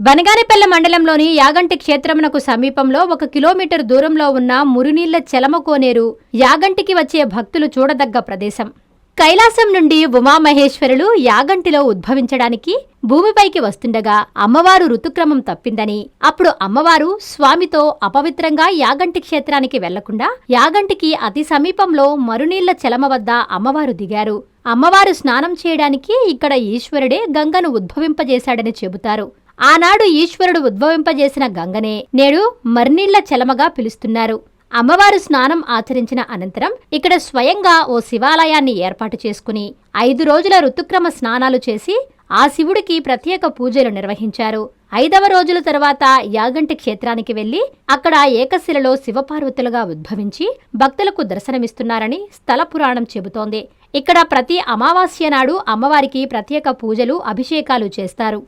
బనగానపల్లె మండలంలోని యాగంటి క్షేత్రమునకు సమీపంలో 1 కిలోమీటర్ దూరంలో ఉన్న మురినీళ్ల చెలమకోనేరు యాగంటికి వచ్చే భక్తులు చూడదగ్గ ప్రదేశం. కైలాసం నుండి ఉమామహేశ్వరులు యాగంటిలో ఉద్భవించడానికి భూమిపైకి వస్తుండగా అమ్మవారు ఋతుక్రమం తప్పిందని, అప్పుడు అమ్మవారు స్వామితో అపవిత్రంగా యాగంటి క్షేత్రానికి వెళ్లకుండా యాగంటికి అతి సమీపంలో మరునీళ్ల చెలమ వద్ద అమ్మవారు దిగారు. అమ్మవారు స్నానం చేయడానికి ఇక్కడ ఈశ్వరుడే గంగను ఉద్భవింపజేశాడని చెబుతారు. ఆనాడు ఈశ్వరుడు ఉద్భవింపజేసిన గంగనే నేడు మర్నీళ్ల చెలమగా పిలుస్తున్నారు. అమ్మవారు స్నానం ఆచరించిన అనంతరం ఇక్కడ స్వయంగా ఓ శివాలయాన్ని ఏర్పాటు చేసుకుని 5 రోజుల ఋతుక్రమ స్నానాలు చేసి ఆ శివుడికి ప్రత్యేక పూజలు నిర్వహించారు. 5వ రోజుల తర్వాత యాగంటి క్షేత్రానికి వెళ్లి అక్కడ ఏకశిలలో శివపార్వతులుగా ఉద్భవించి భక్తులకు దర్శనమిస్తున్నారని స్థల పురాణం చెబుతోంది. ఇక్కడ ప్రతి అమావాస్య నాడు అమ్మవారికి ప్రత్యేక పూజలు, అభిషేకాలు చేస్తారు.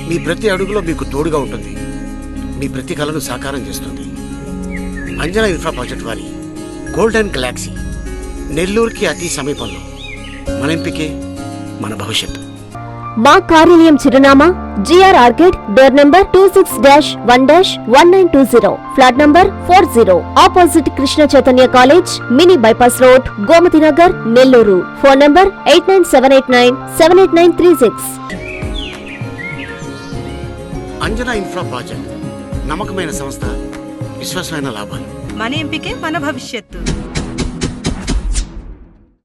మీ ప్రతి అడుగులో మీకు తోడుగా ఉంటుంది. మీ ప్రతి కలను సాకారం చేస్తుంది. అంజనా ఇన్ఫ్రా ప్రాజెక్ట్ వారి గోల్డెన్ గెలాక్సీ నెల్లూరుకి అతి సమీపంలో. మన ఎంపికే మన భవిష్యత్తు. మా కార్యాలయం చిరునామా GR arcade, door number 26-1-1920, flat number 40, opposite Krishna Chaitanya college, mini bypass road, Gomati Nagar, Nellore. Phone number 8978978936. Anjana infra project నమ్మకమైన సంస్థ, విశ్వాసమైన లాభాలు. మన ఎంపికే మన భవిష్యత్తు.